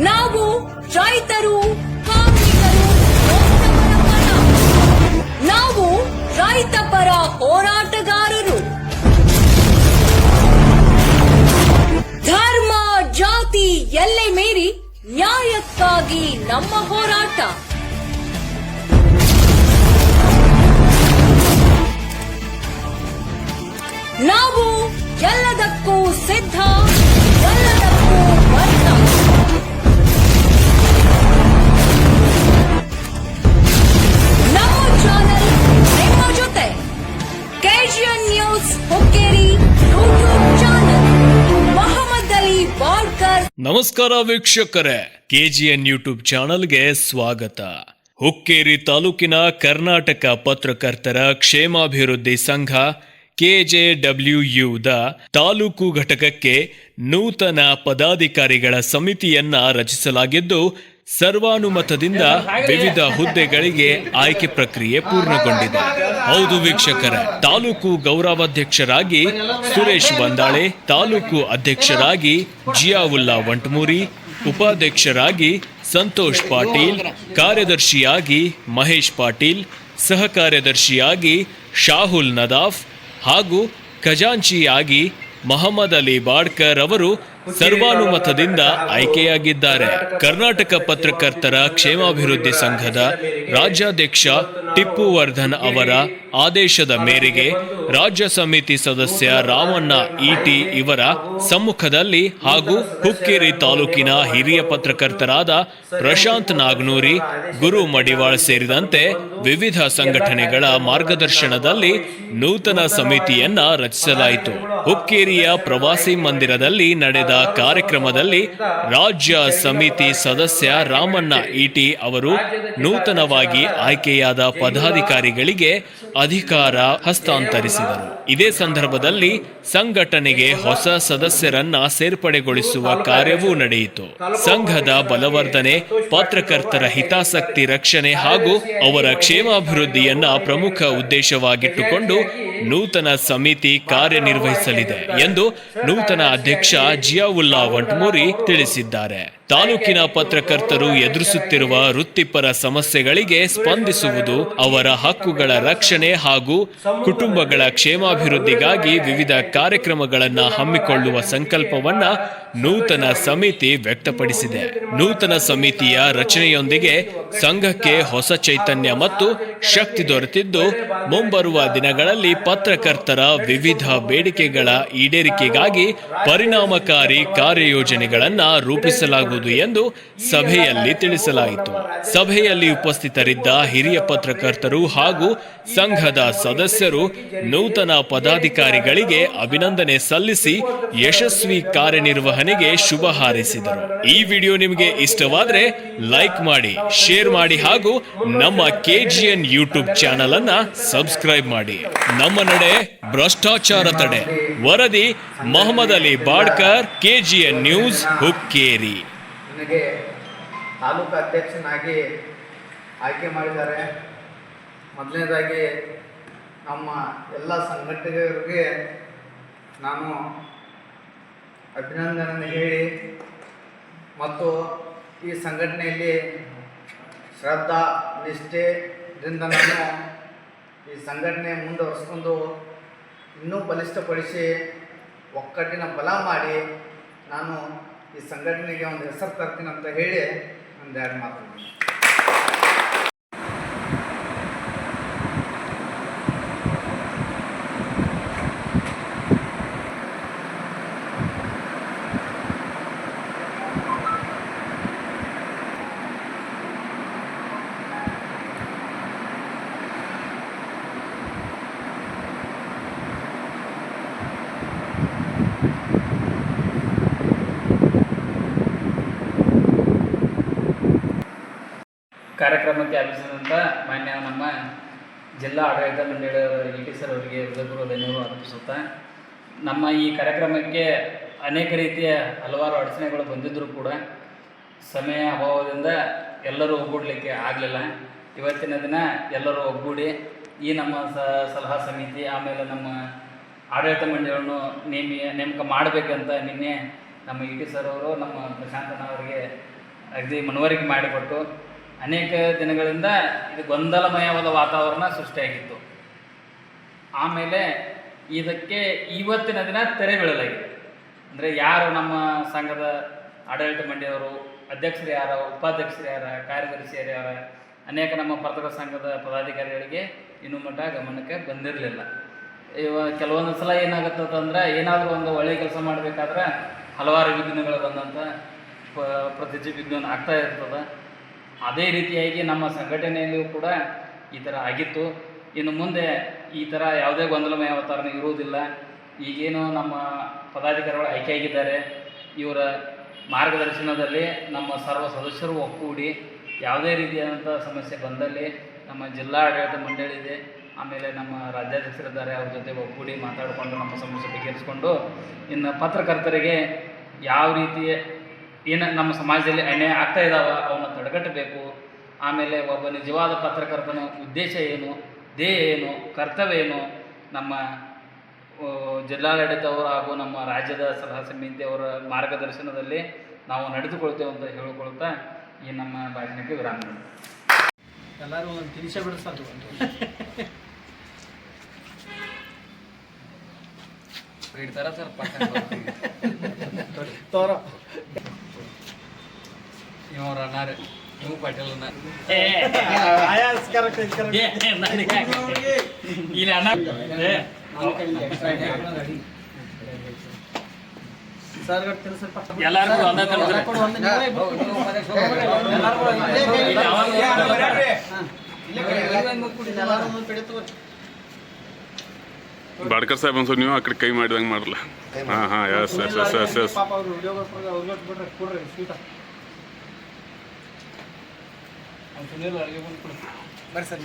ನಾವು ರೈತರು, ಕಾರ್ಮಿಕರು, ನಾವು ರೈತ ಪರ ಹೋರಾಟಗಾರರು. ಧರ್ಮ, ಜಾತಿ ಎಲ್ಲೆ ಮೀರಿ ನ್ಯಾಯಕ್ಕಾಗಿ ನಮ್ಮ ಹೋರಾಟ. ನಾವು ಎಲ್ಲದಕ್ಕೂ ಸಿದ್ಧ, ಎಲ್ಲದಕ್ಕೂ ಬದ್ಧ. ನಮ್ಮ ಚಾನೆಲ್ ನಿಮ್ಮ ಜೊತೆ. KGN news Hukkeri YouTube channel. Mohammad Ali Badkar. ನಮಸ್ಕಾರ ವೀಕ್ಷಕರೇ, ಕೆಜಿಎನ್ ಯೂಟ್ಯೂಬ್ ಚಾನೆಲ್ಗೆ ಸ್ವಾಗತ. ಹುಕ್ಕೇರಿ ತಾಲೂಕಿನ ಕರ್ನಾಟಕ ಪತ್ರಕರ್ತರ ಕ್ಷೇಮಾಭಿವೃದ್ಧಿ ಸಂಘ KJWUದ ತಾಲೂಕು ಘಟಕಕ್ಕೆ ನೂತನ ಪದಾಧಿಕಾರಿಗಳ ಸಮಿತಿಯನ್ನ ರಚಿಸಲಾಗಿದ್ದು, ಸರ್ವಾನುಮತದಿಂದ ವಿವಿಧ ಹುದ್ದೆಗಳಿಗೆ ಆಯ್ಕೆ ಪ್ರಕ್ರಿಯೆ ಪೂರ್ಣಗೊಂಡಿದೆ. ಹೌದು ವೀಕ್ಷಕರೇ, ತಾಲೂಕು ಗೌರವಾಧ್ಯಕ್ಷರಾಗಿ ಸುರೇಶ್ ವಂದಾಳೆ, ತಾಲೂಕು ಅಧ್ಯಕ್ಷರಾಗಿ ಜಿಯಾವುಲ್ಲಾ ವಂಟಮೂರಿ, ಉಪಾಧ್ಯಕ್ಷರಾಗಿ ಸಂತೋಷ್ ಪಾಟೀಲ್, ಕಾರ್ಯದರ್ಶಿಯಾಗಿ ಮಹೇಶ್ ಪಾಟೀಲ್, ಸಹ ಕಾರ್ಯದರ್ಶಿಯಾಗಿ ಶಾಹುಲ್ ನದಾಫ್ ಹಾಗೂ ಖಜಾಂಚಿಯಾಗಿ ಮೊಹಮ್ಮದ್ ಅಲಿ ಬಾಡ್ಕರ್ ಅವರು ಸರ್ವಾನುಮತದಿಂದ ಆಯ್ಕೆಯಾಗಿದ್ದಾರೆ. ಕರ್ನಾಟಕ ಪತ್ರಕರ್ತರ ಕ್ಷೇಮಾಭಿವೃದ್ಧಿ ಸಂಘದ ರಾಜ್ಯಾಧ್ಯಕ್ಷ ಟಿಪ್ಪು ವರ್ಧನ್ ಅವರ ಆದೇಶದ ಮೇರೆಗೆ ರಾಜ್ಯ ಸಮಿತಿ ಸದಸ್ಯ ರಾಮಣ್ಣ ಇಟಿ ಇವರ ಸಮ್ಮುಖದಲ್ಲಿ ಹಾಗೂ ಹುಕ್ಕೇರಿ ತಾಲೂಕಿನ ಹಿರಿಯ ಪತ್ರಕರ್ತರಾದ ಪ್ರಶಾಂತ್ ನಾಗನೂರಿ, ಗುರು ಮಡಿವಾಳ್ ಸೇರಿದಂತೆ ವಿವಿಧ ಸಂಘಟನೆಗಳ ಮಾರ್ಗದರ್ಶನದಲ್ಲಿ ನೂತನ ಸಮಿತಿಯನ್ನ ರಚಿಸಲಾಯಿತು. ಹುಕ್ಕೇರಿಯ ಪ್ರವಾಸಿ ಮಂದಿರದಲ್ಲಿ ನಡೆದ ಕಾರ್ಯಕ್ರಮದಲ್ಲಿ ರಾಜ್ಯ ಸಮಿತಿ ಸದಸ್ಯ ರಾಮಣ್ಣ ಇಟಿ ಅವರು ನೂತನವಾಗಿ ಆಯ್ಕೆಯಾದ ಪದಾಧಿಕಾರಿಗಳಿಗೆ ಅಧಿಕಾರ ಹಸ್ತಾಂತರಿಸಿದರು. ಇದೇ ಸಂದರ್ಭದಲ್ಲಿ ಸಂಘಟನೆಗೆ ಹೊಸ ಸದಸ್ಯರನ್ನ ಸೇರ್ಪಡೆಗೊಳಿಸುವ ಕಾರ್ಯವೂ ನಡೆಯಿತು. ಸಂಘದ ಬಲವರ್ಧನೆ, ಪತ್ರಕರ್ತರ ಹಿತಾಸಕ್ತಿ ರಕ್ಷಣೆ ಹಾಗೂ ಅವರ ಕ್ಷೇಮಾಭಿವೃದ್ಧಿಯನ್ನ ಪ್ರಮುಖ ಉದ್ದೇಶವಾಗಿಟ್ಟುಕೊಂಡು ನೂತನ ಸಮಿತಿ ಕಾರ್ಯನಿರ್ವಹಿಸಲಿದೆ ಎಂದು ನೂತನ ಅಧ್ಯಕ್ಷ ಜಿಯಾವುಲ್ಲಾ ವಂಟಮೂರಿ ತಿಳಿಸಿದ್ದಾರೆ. ತಾಲೂಕಿನ ಪತ್ರಕರ್ತರು ಎದುರಿಸುತ್ತಿರುವ ವೃತ್ತಿಪರ ಸಮಸ್ಯೆಗಳಿಗೆ ಸ್ಪಂದಿಸುವುದು, ಅವರ ಹಕ್ಕುಗಳ ರಕ್ಷಣೆ ಹಾಗೂ ಕುಟುಂಬಗಳ ಕ್ಷೇಮಾಭಿವೃದ್ಧಿಗಾಗಿ ವಿವಿಧ ಕಾರ್ಯಕ್ರಮಗಳನ್ನು ಹಮ್ಮಿಕೊಳ್ಳುವ ಸಂಕಲ್ಪವನ್ನ ನೂತನ ಸಮಿತಿ ವ್ಯಕ್ತಪಡಿಸಿದೆ. ನೂತನ ಸಮಿತಿಯ ರಚನೆಯೊಂದಿಗೆ ಸಂಘಕ್ಕೆ ಹೊಸ ಚೈತನ್ಯ ಮತ್ತು ಶಕ್ತಿ ದೊರೆತಿದ್ದು, ಮುಂಬರುವ ದಿನಗಳಲ್ಲಿ ಪತ್ರಕರ್ತರ ವಿವಿಧ ಬೇಡಿಕೆಗಳ ಈಡೇರಿಕೆಗಾಗಿ ಪರಿಣಾಮಕಾರಿ ಕಾರ್ಯಯೋಜನೆಗಳನ್ನು ರೂಪಿಸಲಾಗುವುದು ಎಂದು ಸಭೆಯಲ್ಲಿ ತಿಳಿಸಲಾಯಿತು. ಸಭೆಯಲ್ಲಿ ಉಪಸ್ಥಿತರಿದ್ದ ಹಿರಿಯ ಪತ್ರಕರ್ತರು ಹಾಗೂ ಸಂಘದ ಸದಸ್ಯರು ನೂತನ ಪದಾಧಿಕಾರಿಗಳಿಗೆ ಅಭಿನಂದನೆ ಸಲ್ಲಿಸಿ ಯಶಸ್ವಿ ಕಾರ್ಯನಿರ್ವಹಣೆಗೆ ಶುಭ ಹಾರೈಸಿದರು. ಈ ವಿಡಿಯೋ ನಿಮಗೆ ಇಷ್ಟವಾದ್ರೆ ಲೈಕ್ ಮಾಡಿ, ಶೇರ್ ಮಾಡಿ ಹಾಗೂ ನಮ್ಮ KGN ಯೂಟ್ಯೂಬ್ ಚಾನೆಲ್ ಅನ್ನ ಸಬ್ಸ್ಕ್ರೈಬ್ ಮಾಡಿ. ನಮ್ಮ ನಡೆ ಭ್ರಷ್ಟಾಚಾರ ತಡೆ. ವರದಿ ಮೊಹಮ್ಮದ್ ಅಲಿ ಬಾಡ್ಕರ್, KGN ನ್ಯೂಸ್ ಹುಕ್ಕೇರಿ. ನನಗೆ ತಾಲೂಕು ಅಧ್ಯಕ್ಷನಾಗಿ ಆಯ್ಕೆ ಮಾಡಿದ್ದಾರೆ. ಮೊದಲನೇದಾಗಿ ನಮ್ಮ ಎಲ್ಲ ಸಂಘಟಕರಿಗೆ ನಾನು ಅಭಿನಂದನೆ ಹೇಳಿ ಮತ್ತು ಈ ಸಂಘಟನೆಯಲ್ಲಿ ಶ್ರದ್ಧಾ ನಿಷ್ಠೆಯಿಂದ ನಾನು ಈ ಸಂಘಟನೆ ಮುಂದುವರಿಸ್ಕೊಂಡು ಇನ್ನೂ ಬಲಿಷ್ಠಪಡಿಸಿ ಒಕ್ಕಟ್ಟಿನ ಬಲ ಮಾಡಿ ನಾನು ಈ ಸಂಘಟನೆಗೆ ಒಂದು ಹೆಸರು ತರ್ತೀನಿ ಅಂತ ಹೇಳಿ ಒಂದೆರಡು ಮಾತನಾಡಿ. ಕಾರ್ಯಕ್ರಮಕ್ಕೆ ಆಗಮಿಸಿದಂಥ ಮಾನ್ಯ ನಮ್ಮ ಜಿಲ್ಲಾ ಆಡಳಿತ ಮಂಡಳಿಯವರ ಇಟಿ ಸರ್ ಅವರಿಗೆ ಹೃದಯಪೂರ್ವಕ ಧನ್ಯವಾದ ಅರ್ಪಿಸುತ್ತಾ, ನಮ್ಮ ಈ ಕಾರ್ಯಕ್ರಮಕ್ಕೆ ಅನೇಕ ರೀತಿಯ ಹಲವಾರು ಅಡಚಣೆಗಳು ಬಂದಿದ್ದರೂ ಕೂಡ ಸಮಯ ಅಭಾವದಿಂದ ಎಲ್ಲರೂ ಒಗ್ಗೂಡಲಿಕ್ಕೆ ಆಗಲಿಲ್ಲ. ಇವತ್ತಿನ ದಿನ ಎಲ್ಲರೂ ಒಗ್ಗೂಡಿ ಈ ನಮ್ಮ ಸಲಹಾ ಸಮಿತಿ ಆಮೇಲೆ ನಮ್ಮ ಆಡಳಿತ ಮಂಡಳಿಯನ್ನು ನೇಮಕ ಮಾಡಬೇಕಂತ ನಿನ್ನೆ ನಮ್ಮ ಇಟಿ ಸರ್ ಅವರು ನಮ್ಮ ಪ್ರಶಾಂತನ ಅವರಿಗೆ ಅಗದಿ ಮನವರಿಕೆ ಮಾಡಿಕೊಟ್ಟು ಅನೇಕ ದಿನಗಳಿಂದ ಇದು ಗೊಂದಲಮಯವಾದ ವಾತಾವರಣ ಸೃಷ್ಟಿಯಾಗಿತ್ತು. ಆಮೇಲೆ ಇದಕ್ಕೆ ಇವತ್ತಿನ ದಿನ ತೆರೆ ಬೀಳಲಾಗಿದೆ. ಅಂದರೆ ಯಾರು ನಮ್ಮ ಸಂಘದ ಆಡಳಿತ ಮಂಡಳಿಯವರು, ಅಧ್ಯಕ್ಷರು ಯಾರ, ಉಪಾಧ್ಯಕ್ಷರು ಯಾರ, ಕಾರ್ಯದರ್ಶಿ ಯಾರ, ಅನೇಕ ನಮ್ಮ ಪತ್ರಕರ್ತರ ಸಂಘದ ಪದಾಧಿಕಾರಿಗಳಿಗೆ ಇನ್ನೂ ಮಟ್ಟ ಗಮನಕ್ಕೆ ಬಂದಿರಲಿಲ್ಲ. ಕೆಲವೊಂದು ಸಲ ಏನಾಗುತ್ತಂದ್ರೆ ಏನಾದರೂ ಒಂದು ಒಳ್ಳೆಯ ಕೆಲಸ ಮಾಡಬೇಕಾದ್ರೆ ಹಲವಾರು ವಿಘ್ನಗಳು ಬಂದಂಥ ಪ್ರತಿಜಿ ವಿಘ್ನ ಆಗ್ತಾ ಇರ್ತದೆ. ಅದೇ ರೀತಿಯಾಗಿ ನಮ್ಮ ಸಂಘಟನೆಯಲ್ಲಿಯೂ ಕೂಡ ಈ ಥರ ಆಗಿತ್ತು. ಇನ್ನು ಮುಂದೆ ಈ ಥರ ಯಾವುದೇ ಗೊಂದಲಮಯ ವಾತಾವರಣ ಇರುವುದಿಲ್ಲ. ಈಗೇನು ನಮ್ಮ ಪದಾಧಿಕಾರಿಗಳು ಆಯ್ಕೆಯಾಗಿದ್ದಾರೆ, ಇವರ ಮಾರ್ಗದರ್ಶನದಲ್ಲಿ ನಮ್ಮ ಸರ್ವ ಸದಸ್ಯರು ಒಕ್ಕೂಡಿ ಯಾವುದೇ ರೀತಿಯಾದಂಥ ಸಮಸ್ಯೆ ಬಂದಲ್ಲಿ ನಮ್ಮ ಜಿಲ್ಲಾ ಆಡಳಿತ ಮಂಡಳಿ ಇದೆ, ಆಮೇಲೆ ನಮ್ಮ ರಾಜ್ಯಾಧ್ಯಕ್ಷರಿದ್ದಾರೆ, ಅವ್ರ ಜೊತೆ ಒಕ್ಕೂಡಿ ಮಾತಾಡಿಕೊಂಡು ನಮ್ಮ ಸಮಸ್ಯೆ ಬಗೆಹರಿಸ್ಕೊಂಡು ಇನ್ನು ಪತ್ರಕರ್ತರಿಗೆ ಯಾವ ರೀತಿ ಏನು ನಮ್ಮ ಸಮಾಜದಲ್ಲಿ ಅನ್ಯಾಯ ಆಗ್ತಾ ಇದ್ದಾವೆ ಅವನ್ನ ತಡೆಗಟ್ಟಬೇಕು. ಆಮೇಲೆ ಒಬ್ಬ ನಿಜವಾದ ಪತ್ರಕರ್ತನ ಉದ್ದೇಶ ಏನು, ಧ್ಯೇಯ ಏನು, ಕರ್ತವ್ಯ ಏನು, ನಮ್ಮ ಜಿಲ್ಲಾಡಳಿತವರು ಹಾಗೂ ನಮ್ಮ ರಾಜ್ಯದ ಸಲಹಾ ಸಮಿತಿಯವರ ಮಾರ್ಗದರ್ಶನದಲ್ಲಿ ನಾವು ನಡೆದುಕೊಳ್ತೇವೆ ಅಂತ ಹೇಳಿಕೊಳ್ತಾ ಈ ನಮ್ಮ ಭಾಷಣಕ್ಕೆ ವಿರಾಮ. ಎಲ್ಲರೂ ಒಂದು ತಿನಿಸ ಬಿಡಿಸ್ತಾರೆ. ಇಡ್ತಾರ ಸರ್ ತೋರ ಇವ್ರ ಅನ್ನಾರ ಇವು ಪಾಟೀಲ್ ಅನ್ನ ಇಲ್ಲಿ ಅನ್ನ ಎಲ್ಲರಿಗೂ ಒಂದೇ ಬಾಡ್ಕರ್ ಸಾಹೇಬ್ ಒಂದ್ಸಲ ನೀವು ಆ ಕಡೆ ಕೈ ಮಾಡಿದಂಗೆ ಮಾಡಲ್ಲ. ಹಾಂ ಹಾಂ yes yes yes yes yes ಬರ್ರಿ ಸರ್.